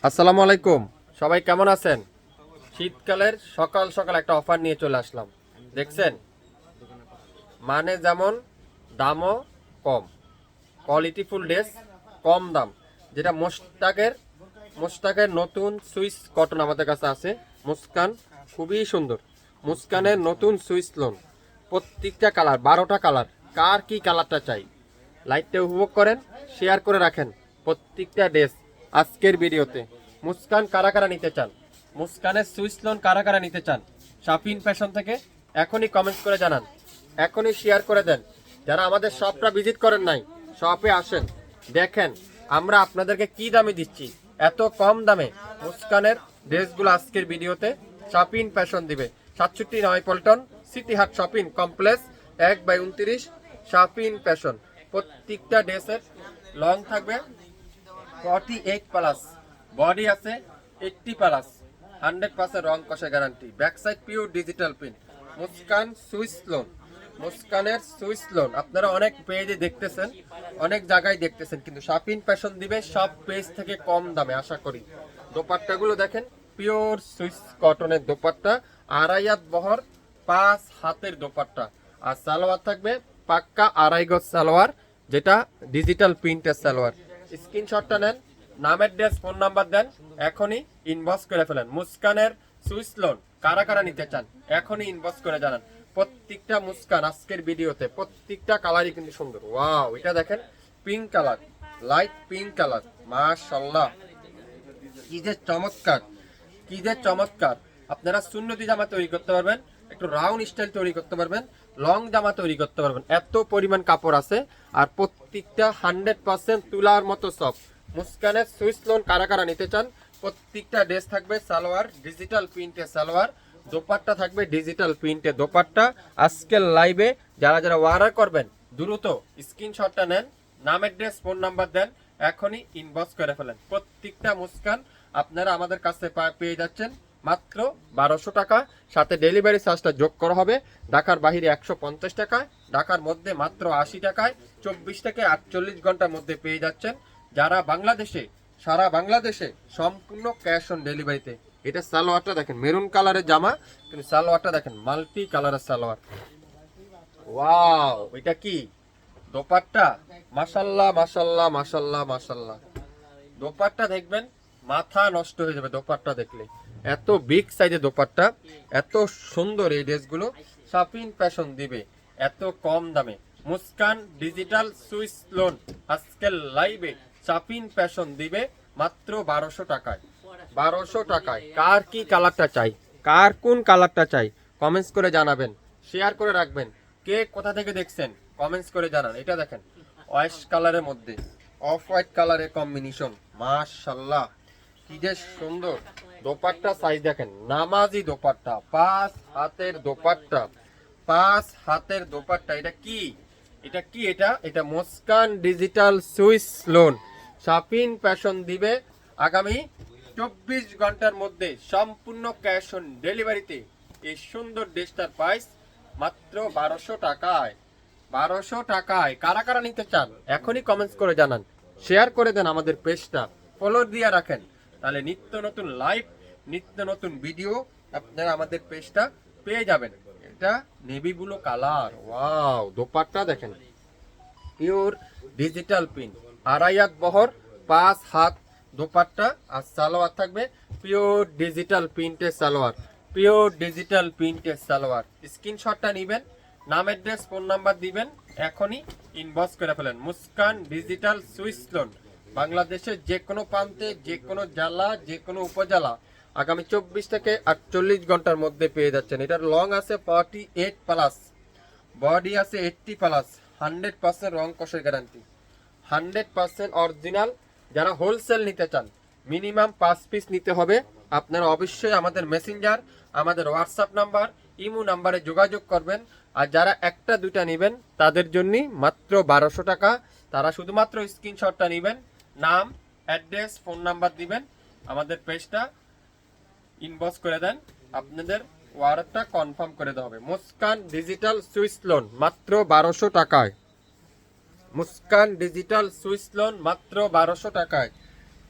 আসসালামু আলাইকুম। সবাই কেমন আছেন? শীতকালের সকাল সকাল একটা অফার নিয়ে চলে আসলাম। দেখছেন, মানে যেমন দামও কম, কোয়ালিটিফুল ড্রেস, কম দাম। যেটা মোস্তাকের নতুন সুইস কটন আমাদের কাছে আছে। মুস্কান খুবই সুন্দর। মুস্কানের নতুন সুইস লোন, প্রত্যেকটা কালার, 12টা কালার। কার কি কালারটা চাই, লাইটটা উপভোগ করেন, শেয়ার করে রাখেন প্রত্যেকটা ড্রেস আজকের ভিডিওতে। মুস্কান কারা কারা নিতে চান, মুস্কানের সুইস লোন কারা কারা নিতে চান শাফিন ফ্যাশন থেকে, এখনই কমেন্টস করে জানান, এখনই শেয়ার করে দেন। যারা আমাদের শপটা ভিজিট করেন নাই, শপে আসেন, দেখেন আমরা আপনাদেরকে কি দামে দিচ্ছি। এত কম দামে মুস্কানের ড্রেসগুলো আজকের ভিডিওতে শাফিন ফ্যাশন দিবে। 67 পল্টন সিটি হাট শপিং কমপ্লেক্স 1/29 শাফিন ফ্যাশন। প্রত্যেকটা ড্রেসের লং থাকবে 48 প্লাস, বডি আছে 80 প্লাস, 100% রং কষা গ্যারান্টি। Back side pure digital print. Muskan Swiss lawn, মুস্কানের সুইস লোন আপনারা অনেক পেজে দেখতেছেন, অনেক জায়গায় দেখতেছেন, কিন্তু শাফিন ফ্যাশন দিবে সব পেজ থেকে কম দামে আশা করি। দোপাট্টাগুলো দেখেন, পিওর সুইস কটনের দোপাট্টা, আড়াই হাত বহর, 5 হাতের দোপাট্টা। আর সালোয়ার থাকবে পাক্কা আড়াই গজ সালোয়ার, যেটা ডিজিটাল প্রিন্টের সালোয়ার। স্ক্রিনশটটা নেন, নামের ড্রেস, ফোন নাম্বার দেন, এখনই ইনবক্স করে ফেলেন। মুস্কানের সুইস লোন কারা কারা নিতে চান এখনই ইনবক্স করে জানান। প্রত্যেকটা মুস্কান আজকের ভিডিওতে প্রত্যেকটা কালারই কিন্তু সুন্দর। ওয়াও, এটা দেখেন pink colour, light pink colour, মাশাআল্লাহ কি যে চমৎকার, কি যে চমৎকার। আপনারা সুন্নতি জামা তৈরি করতে পারবেন, একটু রাউন্ড স্টাইল তৈরি করতে পারবেন, লং জামা তৈরি করতে পারবেন, এত পরিমাণ কাপড় আছে। আর প্রত্যেকটা 100% তুলার মতো সফট। মুস্কানের সুইস লোন কারা কারা নিতে চান, প্রত্যেকটা ড্রেস থাকবে সালোয়ার ডিজিটাল প্রিন্টের সালোয়ার, দোপাট্টা থাকবে ডিজিটাল প্রিন্টের দোপাট্টা। আজকের লাইভে যারা যারা অর্ডার করবেন দ্রুত স্ক্রিনশটটা নেন, নামের ড্রেস, ফোন নাম্বার দেন, এখনই ইনবক্স করে ফেলেন। প্রত্যেকটা মুস্কান আপনারা আমাদের কাছে পেয়ে যাচ্ছেন মাত্র 1200 টাকা, সাথে ডেলিভারি চার্জটা যোগ করা হবে। ঢাকার বাহিরে 150 টাকায়, ঢাকার মধ্যে মাত্র 80 টাকায় 24 থেকে 48 ঘন্টার মধ্যে পেয়ে যাচ্ছেন। যারা বাংলাদেশে, সারা বাংলাদেশে সম্পূর্ণ ক্যাশ অন ডেলিভারিতে। এটা সালোয়ারটা দেখেন, মেরুন কালারের জামা, কিন্তু সালোয়ারটা দেখেন মাল্টি কালারের সালোয়ার। ওয়াও, এটা কি দোপাট্টা, মাশাল্লাহ মাশাল্লাহ মাশাল্লাহ মাশাল্লাহ। দোপাট্টা দেখবেন মাথা নষ্ট হয়ে যাবে দোপাট্টা দেখলে, এত বিগ সাইজের দোপাট্টা, এত সুন্দর এই ড্রেসগুলো শাফিন ফ্যাশন দিবে এত কম দামে। মুস্কান ডিজিটাল সুইস লোন আজকের লাইভে শাফিন ফ্যাশন দিবে মাত্র 1200 টাকায়। 1200 টাকায় কার কি কালারটা চাই, কার কোন কালারটা চাই কমেন্টস করে জানাবেন, শেয়ার করে রাখবেন। কে কোথা থেকে দেখছেন কমেন্টস করে জানান। এটা দেখেন ওয়াইট কালারের মধ্যে অফ হোয়াইট কালারের কম্বিনেশন, মাশাআল্লাহ কি যে সুন্দর। দোপাট্টা সাইজ দেখেন, নামাজি দোপাট্টা, 5 হাতের দোপাট্টা, 5 হাতের দোপাট্টা। এটা কি, এটা কি, এটা এটা Muskan digital Swiss loan Shafin fashion দিবে আগামী 24 ঘন্টার মধ্যে সম্পূর্ণ ক্যাশ অন ডেলিভারিতে। এই সুন্দর ড্রেসটার প্রাইস মাত্র 1200 টাকায়। 1200 টাকায় কারা কারা নিতে চান এখনই কমেন্টস করে জানান, শেয়ার করে দেন আমাদের পেজটা, ফলো দিয়ে রাখেন, তাহলে নিত্য নতুন লাইভ, নিত্য নতুন ভিডিও আপনারা আমাদের পেজটা পেয়ে যাবেন। এটা navy blue colour, wow dupatta দেখেন পিওর ডিজিটাল প্রিন্ট, আড়াই হাত বহর, 5 হাত দোপাট্টা। আর সালোয়ার থাকবে পিওর ডিজিটাল প্রিন্টের সালোয়ার, পিওর ডিজিটাল প্রিন্টের সালোয়ার। স্ক্রিনশটটা নেবেন, নাম অ্যাড্রেস ফোন নাম্বার দিবেন, এখনই ইনবক্স করে ফেলেন। মুস্কান ডিজিটাল সুইস লোন বাংলাদেশের যে কোনো প্রান্তে, যে কোনো জেলা, যে কোনো উপজেলা আগামী 24 থেকে 48 ঘন্টার মধ্যে পেয়ে যাচ্ছেন। এটার লং আছে 48 প্লাস, বডি আছে 80 প্লাস, 100% রং কষের গ্যারান্টি, 100% অরিজিনাল। যারা হোলসেল নিতে চান মিনিমাম 5 পিস নিতে হবে। আপনারা অবশ্যই আমাদের মেসেঞ্জার, আমাদের হোয়াটসঅ্যাপ নাম্বার, ইমো নাম্বারে যোগাযোগ করবেন। আর যারা একটা দুইটা নেবেন তাদের জন্যই মাত্র 1200 টাকা। তারা শুধুমাত্র স্ক্রিনশটটা নেবেন, নাম, অ্যাড্রেস, ফোন নাম্বার দিবেন, আমাদের পেজটা ইনবক্স করে দেন, আপনাদের অর্ডারটা কনফার্ম করে দেওয়া হবে। মুস্কান ডিজিটাল সুইস লোন মাত্র 1200 টাকায়। মুস্কান ডিজিটাল সুইস লোন মাত্র 1200 টাকায়।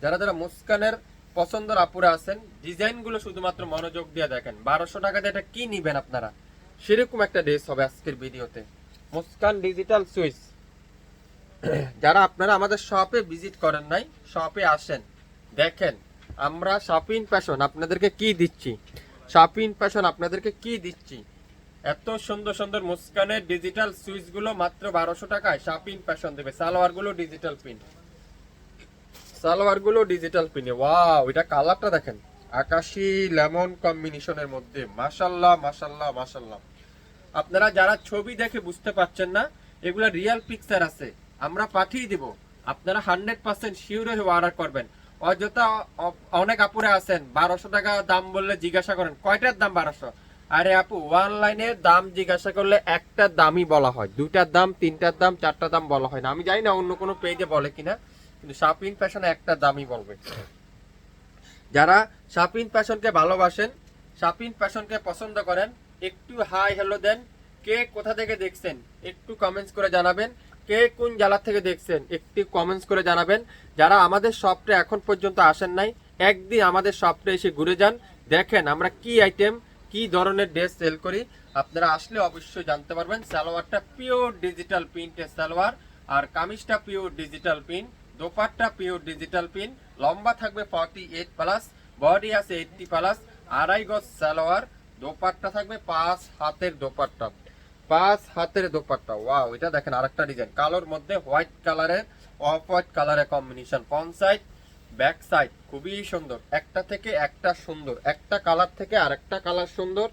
যারা যারা মুস্কানের পছন্দের আপুরা আছেন, ডিজাইনগুলো শুধুমাত্র মনোযোগ দিয়ে দেখেন। 1200 টাকা দিয়ে এটা কি নিবেন আপনারা, সেরকম একটা ড্রেস হবে আজকের ভিডিওতে। Muskan digital switch. যারা আপনারা আমাদের শপে ভিজিট করেন নাই, শপে আসেন, দেখেন আমরা শপিং ফ্যাশন আপনাদেরকে কি দিচ্ছি, শপিং ফ্যাশন আপনাদেরকে কি দিচ্ছি। এত সুন্দর সুন্দর মুস্কানের ডিজিটাল সুইচ গুলো মাত্র 1200 টাকায় শপিং ফ্যাশন দেবে। সালোয়ার গুলো ডিজিটাল প্রিন্ট, সালোয়ার গুলো ডিজিটাল প্রিন্ট। ওয়াও, এটা কালারটা দেখেন, আকাশি লেমন কম্বিনেশনের মধ্যে। মাশাআল্লাহ মাশাআল্লাহ মাশাআল্লাহ। আপনারা যারা ছবি দেখে বুঝতে পারছেন না, এগুলা রিয়েল পিকচার আছে, আমরা পাঠিয়ে দিব। আপনারা 100% শিওর হয়ে অর্ডার করবেন। অযথা অনেক আপুরে আছেন 1200 টাকা দাম বললে জিজ্ঞাসা করেন কয়টার দাম 1200। আরে আপু, অনলাইনে দাম জিজ্ঞাসা করলে একটা দামই বলা হয়, দুইটার দাম, তিনটার দাম, চারটার দাম বলা হয় না। আমি জানি না অন্য কোনো পেজে বলে কিনা, কিন্তু শপিং ফ্যাশনে একটা দামই বলবে। যারা শপিং ফ্যাশনকে ভালোবাসেন, শপিং ফ্যাশনকে পছন্দ করেন, একটু হাই হ্যালো দেন। কে কোথা থেকে দেখছেন একটু কমেন্টস করে জানাবেন। কে কোন জেলা থেকে দেখছেন একটু কমেন্টস করে জানাবেন। যারা আমাদের শপটা এখন পর্যন্ত আসেন নাই, একদিন আমাদের শপটা এসে ঘুরে যান, দেখেন আমরা কি আইটেম, কি ধরনের ড্রেস সেল করি। আপনারা আসলে অবশ্যই জানতে পারবেন। সালোয়ারটা পিওর ডিজিটাল প্রিন্টের সালোয়ার, আর কামিজটা pure digital print, dupatta pure digital print. লম্বা থাকবে 48+, বডি আছে 80+, আড়াই গজ সালোয়ার। দোপাট্টা থাকবে 5 হাতের দোপাট্টা, 5 হাতের দোপাট্টা। ওয়াও, এটা দেখেন আরেকটা ডিজাইন, কালোর মধ্যে হোয়াইট কালারের, অফ হোয়াইট কালারের combination. Front side back side খুবই সুন্দর, একটা থেকে একটা সুন্দর, একটা কালার থেকে আরেকটা কালার সুন্দর,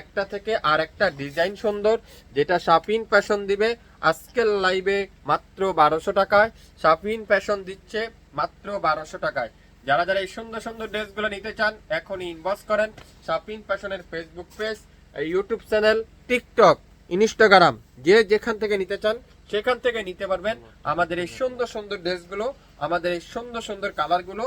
একটা থেকে আরেকটা ডিজাইন সুন্দর। যেটা শপিং ফ্যাশন দিবে আজকের লাইভে মাত্র 1200 টাকায়। শপিং ফ্যাশন দিচ্ছে মাত্র 1200 টাকায়। যারা যারা এই সুন্দর সুন্দর ড্রেসগুলো নিতে চান, এখনই ইনবক্স করেন। শপিং ফ্যাশনের Facebook page, YouTube channel, TikTok, Instagram, যে যেখান থেকে নিতে চান সেখান থেকে নিতে পারবেন। আমাদের এই সুন্দর সুন্দর ড্রেসগুলো, আমাদের এই সুন্দর সুন্দর কালারগুলো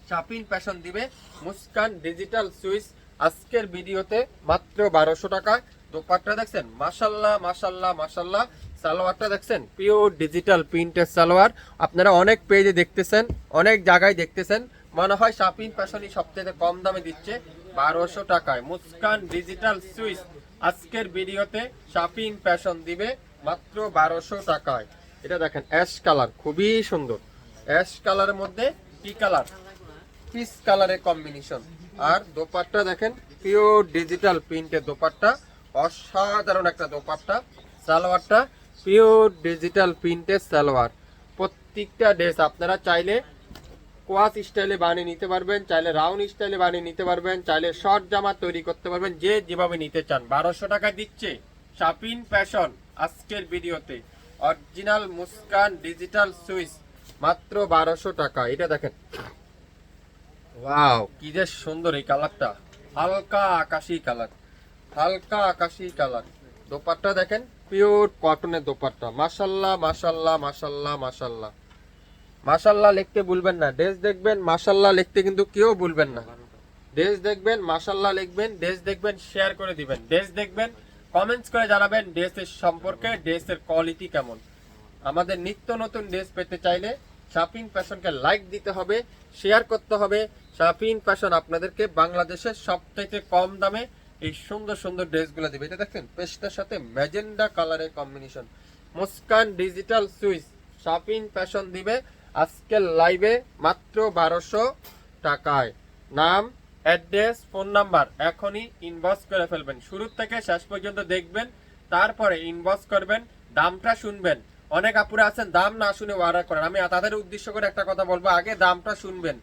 শপিং ফ্যাশন দিবে মুস্কান ডিজিটাল সুইচ আজকের ভিডিওতে মাত্র 1200 টাকায়। দোপাট্টা দেখছেন, মাশাআল্লাহ মাশাআল্লাহ মাশাআল্লাহ। সালোয়ারটা দেখছেন, পিওর ডিজিটাল প্রিন্টের সালোয়ার। আপনারা অনেক পেজে দেখতেছেন, অনেক জায়গায় দেখতেছেন, মনে হয় শপিং ফ্যাশনই সবচেয়ে কম দামে দিচ্ছে 1200 টাকায়। মুস্কান ডিজিটাল সুইচ আজকের ভিডিওতে শপিং ফ্যাশন দিবে মাত্র 1200 টাকায়। এটা দেখেন অ্যাশ কালার, খুবই সুন্দর। অ্যাশ কালারের মধ্যে কি কালার, পিচ কালারের কম্বিনেশন। আর দোপাট্টা দেখেন, পিওর ডিজিটাল প্রিন্টের দোপাট্টা, অসাধারণ একটা দোপাট্টা। সালোয়ারটা পিওর ডিজিটাল প্রিন্টের সালোয়ার। প্রত্যেকটা ড্রেস আপনারা চাইলে কোয়াস স্টাইলে বানিয়ে নিতে পারবেন, চাইলে রাউন্ড স্টাইলে বানিয়ে নিতে পারবেন, চাইলে শর্ট জামা তৈরি করতে পারবেন, যে যেভাবে নিতে চান। 1200 টাকা দিচ্ছে শপিং ফ্যাশন আজকের ভিডিওতে। অরিজিনাল মুস্কান ডিজিটাল সুইচ মাত্র 1200 টাকা। এটা দেখেন, ওয়াও কি যে সুন্দর এই কালারটা, হালকা আকাশি কালার, হালকা আকাশি কালার। দোপাট্টা দেখেন, পিওর কটনের দোপাট্টা। মাশাআল্লাহ মাশাআল্লাহ মাশাআল্লাহ মাশাআল্লাহ মাশাআল্লাহ লিখতে ভুলবেন না। ড্রেস দেখবেন মাশাআল্লাহ লিখতে কিন্তু কেউ ভুলবেন না। ড্রেস দেখবেন মাশাআল্লাহ লিখবেন, ড্রেস দেখবেন শেয়ার করে দিবেন, ড্রেস দেখবেন কমেন্টস করে জানাবেন ড্রেসের সম্পর্কে, ড্রেসের কোয়ালিটি কেমন। আমাদের নিত্য নতুন ড্রেস পেতে চাইলে শপিং ফ্যাশনকে লাইক দিতে হবে, শেয়ার করতে হবে। শপিং ফ্যাশন আপনাদেরকে বাংলাদেশের সবথেকে কম দামে এই সুন্দর সুন্দর ড্রেসগুলো দিবে। এটা দেখেন পেস্টের সাথে ম্যাজেন্ডা কালারের combination. Muskan digital switch shopping fashion দিবে আজকের লাইভে মাত্র 1200 টাকায়। নাম, অ্যাড্রেস, ফোন নাম্বার এখনই ইনবক্স করে ফেলবেন। শুরু থেকে শেষ পর্যন্ত দেখবেন, তারপরে ইনবক্স করবেন, দামটা শুনবেন। অনেক আপুরা আছেন দাম না শুনে অর্ডার করেন। আমি তাদের উদ্দেশ্য করে একটা কথা বলবো, আগে দামটা শুনবেন,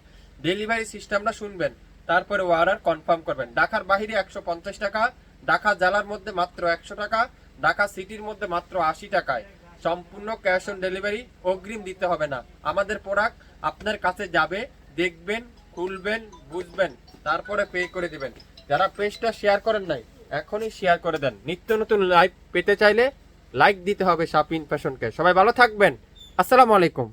ডেলিভারি সিস্টেমটা শুনবেন, তারপরে অর্ডার কনফার্ম করবেন। ঢাকার বাইরে 150 টাকা, ঢাকা জেলার মধ্যে মাত্র 100 টাকা, ঢাকা সিটির মধ্যে মাত্র 80 টাকায়। সম্পূর্ণ ক্যাশ অন ডেলিভারি, অগ্রিম দিতে হবে না। আমাদের প্রোডাক্ট আপনার কাছে যাবে, দেখবেন, খুলবেন, বুঝবেন, তারপরে পে করে দিবেন। যারা পেজটা শেয়ার করেন নাই এখনই শেয়ার করে দেন। নিত্য নতুন লাইভ পেতে চাইলে লাইক দিতে হবে শপিং ফ্যাশনকে। সবাই ভালো থাকবেন, আসসালামু আলাইকুম।